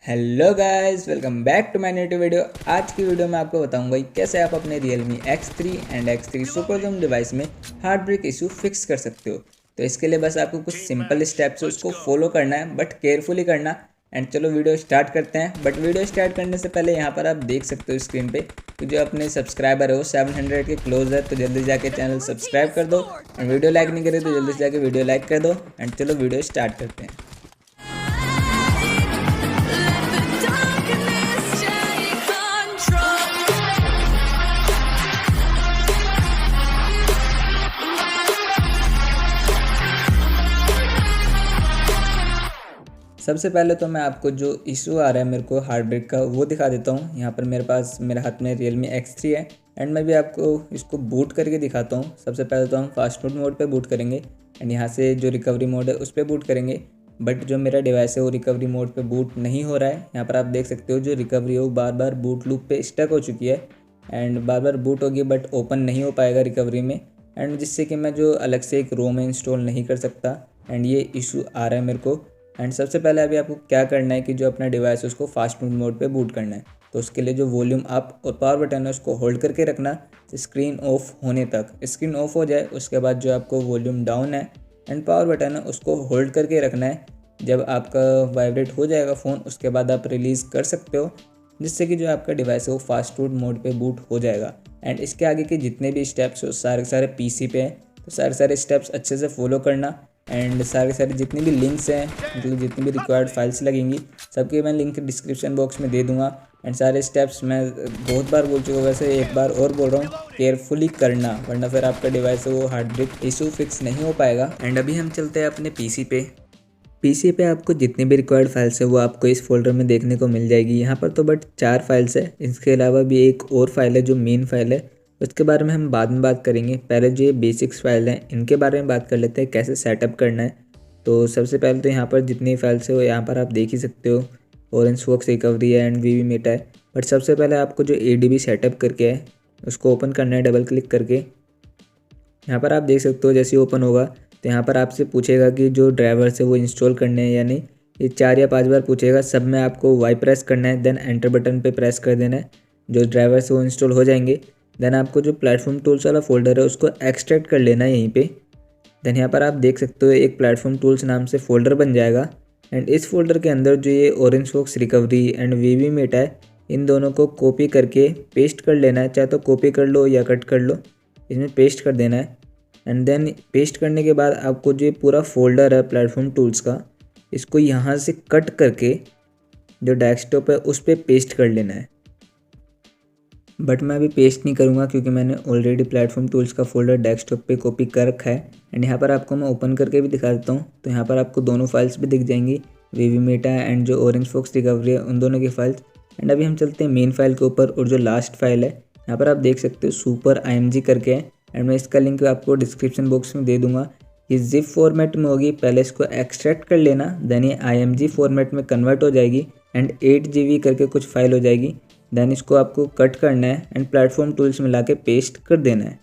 Hello guys, welcome back to my new video. आज की video में आपको बताऊंगा कि कैसे आप अपने Realme X3 and X3 super zoom device में हार्ट ब्रेक इशू फिक्स कर सकते हो। तो इसके लिए बस आपको कुछ सिंपल स्टेप्स है उसको फॉलो करना है, बट केयरफुली करना। एंड चलो वीडियो स्टार्ट करते हैं। बट वीडियो स्टार्ट करने से पहले यहाँ पर आप देख सकते हो स्क्रीन पे कि जो अपने सब्सक्राइबर है वो 700 के क्लोज है, तो जल्दी जाके चैनल सब्सक्राइब कर दो। एंड वीडियो लाइक नहीं करे तो जल्दी से जाके वीडियो लाइक कर दो। एंड चलो वीडियो स्टार्ट करते हैं। सबसे पहले तो मैं आपको जो इशू आ रहा है मेरे को हार्ट ब्रेक का वो दिखा देता हूँ। यहाँ पर मेरे हाथ में Realme X3 है एंड मैं भी आपको इसको बूट करके दिखाता हूँ। सबसे पहले तो हम फास्ट फूड मोड पे बूट करेंगे एंड यहाँ से जो रिकवरी मोड है उस पर बूट करेंगे। बट जो मेरा डिवाइस है वो रिकवरी मोड पे बूट नहीं हो रहा है। यहाँ पर आप देख सकते हो जो रिकवरी है वो बार बार बूट लूप पे स्टक हो चुकी है एंड बार बार बूट होगी बट ओपन नहीं हो पाएगा रिकवरी में, एंड जिससे कि मैं जो अलग से एक रोम इंस्टॉल नहीं कर सकता। एंड ये इशू आ रहा है मेरे को। एंड सबसे पहले अभी आपको क्या करना है कि जो अपना डिवाइस है उसको फास्ट फूड मोड पे बूट करना है। तो उसके लिए जो वॉल्यूम अप और पावर बटन है उसको होल्ड करके रखना स्क्रीन ऑफ होने तक। स्क्रीन ऑफ हो जाए उसके बाद जो आपको वॉल्यूम डाउन है एंड पावर बटन है उसको होल्ड करके रखना है। जब आपका वाइब्रेट हो जाएगा फ़ोन उसके बाद आप रिलीज़ कर सकते हो, जिससे कि जो आपका डिवाइस है वो फास्ट फूड मोड पे बूट हो जाएगा। एंड इसके आगे के जितने भी स्टेप्स हो सारे पीसी पे हैं, तो सारे स्टेप्स अच्छे से फॉलो करना। एंड सारे जितनी भी लिंक्स हैं, मतलब जितनी भी रिक्वायर्ड फाइल्स लगेंगी सबकी मैं लिंक डिस्क्रिप्शन बॉक्स में दे दूंगा। एंड सारे स्टेप्स मैं बहुत बार बोल चुका हूँ, वैसे एक बार और बोल रहा हूँ, केयरफुली करना, वरना फिर आपका डिवाइस है वो हार्ट ब्रेक इशू फिक्स नहीं हो पाएगा। एंड अभी हम चलते हैं अपने पीसी पे आपको जितनी भी रिक्वायर्ड फाइल्स है वो आपको इस फोल्डर में देखने को मिल जाएगी। यहाँ पर तो बट 4 फाइल्स है, इसके अलावा भी एक और फाइल है जो मेन फाइल है, उसके बारे में हम बाद में बात करेंगे। पहले जो ये बेसिक्स फाइल हैं इनके बारे में बात कर लेते हैं कैसे सेटअप करना है। तो सबसे पहले तो यहाँ पर जितनी फाइल्स है वो यहाँ पर आप देख ही सकते हो। ऑरेंजफॉक्स रिकवरी है एंड वीवी मेटा है। बट सबसे पहले आपको जो ADB सेटअप करके है उसको ओपन करना है डबल क्लिक करके। यहाँ पर आप देख सकते हो जैसे ही ओपन होगा तो यहाँ पर आपसे पूछेगा कि जो ड्राइवर्स है वो इंस्टॉल करने हैं या नहीं। ये 4 या 5 बार पूछेगा, सब में आपको वाई प्रेस करना है, देन एंटर बटन पे प्रेस कर देना है। जो ड्राइवर्स है वो इंस्टॉल हो जाएंगे। देन आपको जो प्लेटफॉर्म टूल्स वाला फोल्डर है उसको एक्सट्रैक्ट कर लेना है यहीं पे। देन यहाँ पर आप देख सकते हो एक प्लेटफॉर्म टूल्स नाम से फ़ोल्डर बन जाएगा एंड इस फोल्डर के अंदर जो ये ऑरेंजफॉक्स रिकवरी एंड वीवी मेटा है इन दोनों को कॉपी करके पेस्ट कर लेना है। चाहे तो कॉपी कर लो या कट कर लो, इसमें पेस्ट कर देना है। एंड देन पेस्ट करने के बाद आपको जो पूरा फोल्डर है प्लेटफॉर्म टूल्स का, इसको यहाँ से कट करके जो डेस्कटॉप है उस पर पेस्ट कर लेना है। बट मैं अभी पेस्ट नहीं करूँगा क्योंकि मैंने ऑलरेडी प्लेटफॉर्म टूल्स का फोल्डर डेस्कटॉप पे कॉपी कर रखा है। एंड यहाँ पर आपको मैं ओपन करके भी दिखा देता हूँ, तो यहाँ पर आपको दोनों फाइल्स भी दिख जाएंगी, वीवी मेटा एंड जो ऑरेंजफॉक्स रिकवरी है उन दोनों की फाइल्स। एंड अभी हम चलते हैं मेन फाइल के ऊपर, और जो लास्ट फाइल है यहाँ पर आप देख सकते हो सुपर IMG करके है एंड मैं इसका लिंक आपको डिस्क्रिप्शन बॉक्स में दे दूंगा। ये जिप फॉर्मेट में होगी, पहले इसको एक्सट्रैक्ट कर लेना, देन ये IMG फॉर्मेट में कन्वर्ट हो जाएगी एंड 8 GB करके कुछ फाइल हो जाएगी। देन इसको आपको कट करना है एंड प्लेटफॉर्म टूल्स में लाके पेस्ट कर देना है।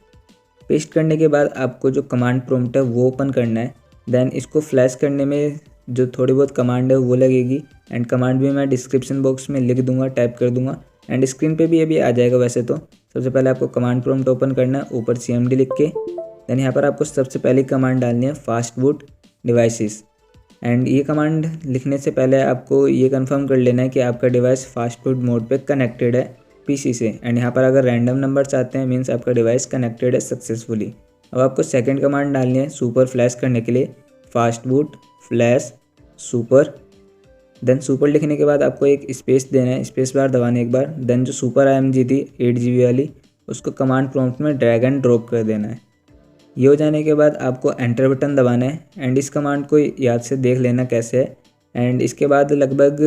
पेस्ट करने के बाद आपको जो कमांड प्रॉम्प्ट है वो ओपन करना है। देन इसको फ्लैश करने में जो थोड़ी बहुत कमांड है वो लगेगी एंड कमांड भी मैं डिस्क्रिप्शन बॉक्स में लिख दूंगा, टाइप कर दूंगा एंड स्क्रीन पे भी अभी आ जाएगा वैसे तो। सबसे पहले आपको कमांड प्रॉम्प्ट ओपन करना है, ऊपर CMD लिख के। देन यहाँ पर आपको सबसे पहली कमांड डालनी है फास्ट बूट डिवाइसेस। एंड ये कमांड लिखने से पहले आपको ये कंफर्म कर लेना है कि आपका डिवाइस फास्ट फूड मोड पे कनेक्टेड है PC से। एंड यहाँ पर अगर रैंडम नंबर्स आते हैं मीन्स आपका डिवाइस कनेक्टेड है सक्सेसफुली। अब आपको सेकंड कमांड डालनी है सुपर फ्लैश करने के लिए, fast boot flash super. Then super लिखने के बाद आपको एक स्पेस देना है, स्पेस बार दबाना एक बार। देन जो सुपर IMG थी 8 GB वाली उसको कमांड प्रॉम्प्ट में ड्रैग एंड ड्रॉप कर देना है। ये हो जाने के बाद आपको एंटर बटन दबाना है एंड इस कमांड को याद से देख लेना कैसे है। एंड इसके बाद लगभग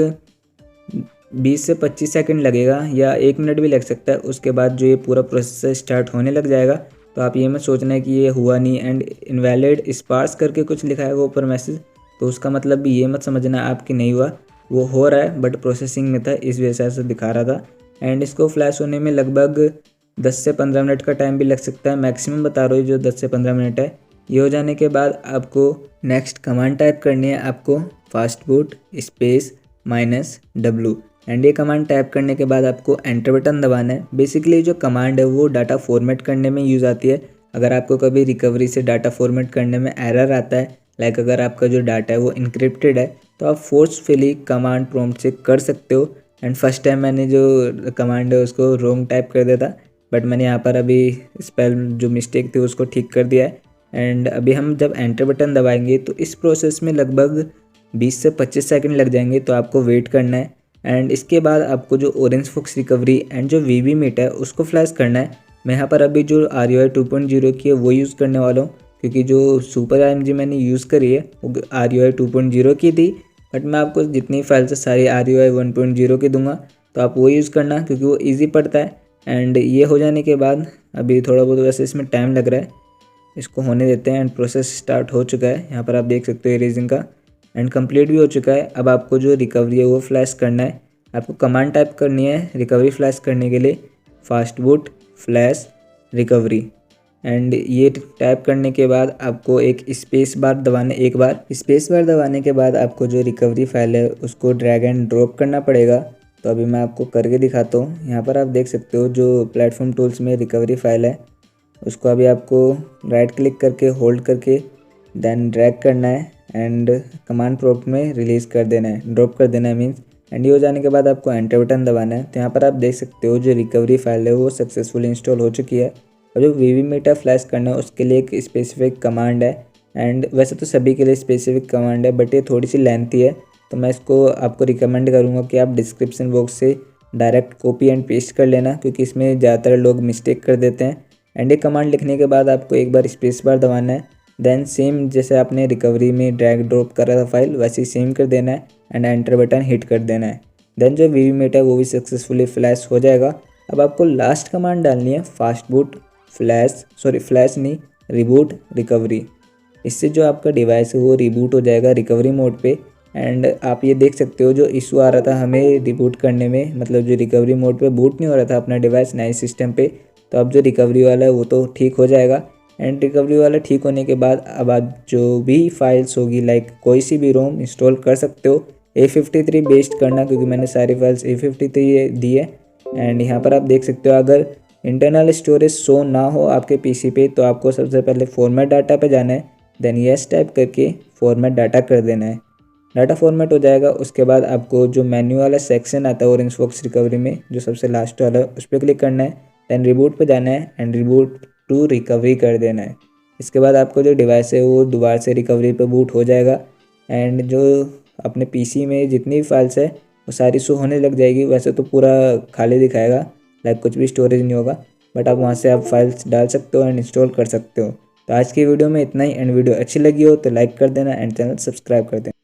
20 से 25 सेकंड लगेगा या 1 मिनट भी लग सकता है। उसके बाद जो ये पूरा प्रोसेस स्टार्ट होने लग जाएगा, तो आप ये मत सोचना है कि ये हुआ नहीं एंड इनवैलिड स्पार्स करके कुछ लिखा है वो ऊपर मैसेज, तो उसका मतलब भी ये मत समझना आपकी नहीं हुआ, वो हो रहा है बट प्रोसेसिंग में था इस वजह से ऐसा दिखा रहा था। एंड इसको फ्लैश होने में लगभग 10 से 15 मिनट का टाइम भी लग सकता है, मैक्सिमम बता रहा हूँ जो 10 से 15 मिनट है। ये हो जाने के बाद आपको नेक्स्ट कमांड टाइप करनी है, आपको fast boot space -W and ये कमांड टाइप करने के बाद आपको एंटर बटन दबाना है। बेसिकली जो कमांड है वो डाटा फॉर्मेट करने में यूज़ आती है। अगर आपको कभी रिकवरी से डाटा फॉर्मेट करने में एरर आता है, लाइक अगर आपका जो डाटा है वो इनक्रिप्टेड है, तो आप फोर्सफुली कमांड प्रॉम्प्ट से कर सकते हो। एंड फर्स्ट टाइम मैंने जो कमांड है उसको रॉन्ग टाइप कर दिया था, बट मैंने यहाँ पर अभी स्पेल जो मिस्टेक थी उसको ठीक कर दिया है। एंड अभी हम जब एंटर बटन दबाएंगे तो इस प्रोसेस में लगभग 20 से 25 सेकंड लग जाएंगे, तो आपको वेट करना है। एंड इसके बाद आपको जो ऑरेंज फॉक्स रिकवरी एंड जो वीवी मीट है उसको फ्लैश करना है। मैं यहाँ पर अभी जो RUI 2.0 की है वो यूज़ करने वाला हूँ, क्योंकि जो सुपर IMG मैंने यूज़ करी है वो RUI 2.0 की थी, बट मैं आपको जितनी फाइल्स है सारी RUI 1.0 की दूंगा, तो आप वो यूज़ करना क्योंकि वो ईजी पड़ता है। एंड ये हो जाने के बाद अभी थोड़ा बहुत वैसे इसमें टाइम लग रहा है, इसको होने देते हैं। एंड प्रोसेस स्टार्ट हो चुका है, यहाँ पर आप देख सकते हो इरेजिंग का, एंड कंप्लीट भी हो चुका है। अब आपको जो रिकवरी है वो फ्लैश करना है। आपको कमांड टाइप करनी है रिकवरी फ्लैश करने के लिए, fast boot flash recovery. And ये टाइप करने के बाद आपको एक स्पेस बार दबाना, एक बार स्पेस बार दबाने के बाद आपको जो रिकवरी फाइल है उसको ड्रैग एंड ड्रॉप करना पड़ेगा। तो अभी मैं आपको करके दिखाता हूँ। यहाँ पर आप देख सकते हो जो प्लेटफॉर्म टूल्स में रिकवरी फाइल है उसको अभी आपको राइट क्लिक करके होल्ड करके देन ड्रैग करना है एंड कमांड प्रॉम्प्ट में रिलीज़ कर देना है, ड्रॉप कर देना है मीन्स। एंड ये हो जाने के बाद आपको एंटर बटन दबाना है। तो यहाँ पर आप देख सकते हो जो रिकवरी फाइल है वो सक्सेसफुली इंस्टॉल हो चुकी है। और जो वीवी मीटर फ्लैश करना है उसके लिए एक स्पेसिफिक कमांड है, एंड वैसे तो सभी के लिए स्पेसिफिक कमांड है, बट ये थोड़ी सी लेंथी है, तो मैं इसको आपको रिकमेंड करूँगा कि आप डिस्क्रिप्शन बॉक्स से डायरेक्ट कॉपी एंड पेस्ट कर लेना, क्योंकि इसमें ज़्यादातर लोग मिस्टेक कर देते हैं। एंड ये कमांड लिखने के बाद आपको एक बार स्पेस बार दबाना है, देन सेम जैसे आपने रिकवरी में ड्रैग ड्रॉप करा था फाइल वैसे ही सेम कर देना है एंड एंटर बटन हिट कर देना है। देन जो वीवी मीट है वो भी सक्सेसफुली फ्लैश हो जाएगा। अब आपको लास्ट कमांड डालनी है, फास्ट बूट फ्लैश नहीं, रिबूट रिकवरी। इससे जो आपका डिवाइस है वो रिबूट हो जाएगा रिकवरी मोड पे। एंड आप ये देख सकते हो जो इशू आ रहा था हमें रिबूट करने में, मतलब जो रिकवरी मोड पे बूट नहीं हो रहा था अपना डिवाइस नए सिस्टम पे, तो अब जो रिकवरी वाला है वो तो ठीक हो जाएगा। एंड रिकवरी वाला ठीक होने के बाद अब आप जो भी फाइल्स होगी लाइक कोई सी भी रोम इंस्टॉल कर सकते हो। A53 बेस्ड करना, क्योंकि मैंने सारी फाइल्स A53 दी है। एंड यहाँ पर आप देख सकते हो अगर इंटरनल स्टोरेज शो ना हो आपके PC पे तो आपको सबसे पहले फॉर्मेट डाटा पे जाना है, देन यस टाइप करके फॉर्मेट डाटा कर देना है। डाटा फॉर्मेट हो जाएगा, उसके बाद आपको जो मेन्यू वाला सेक्शन आता है ऑरेंज फॉक्स रिकवरी में जो सबसे लास्ट वाला उस पर क्लिक करना है, देन रिबूट पे जाना है एंड रिबूट टू रिकवरी कर देना है। इसके बाद आपको जो डिवाइस है वो दोबारा से रिकवरी पे बूट हो जाएगा। एंड जो अपने PC में जितनी फाइल्स है वो सारी शो होने लग जाएगी। वैसे तो पूरा खाली दिखाएगा, लाइक कुछ भी स्टोरेज नहीं होगा, बट आप वहाँ से आप फाइल्स डाल सकते हो एंड इंस्टॉल कर सकते हो। तो आज की वीडियो में इतना ही। एंड वीडियो अच्छी लगी हो तो लाइक कर देना एंड चैनल सब्सक्राइब कर देना।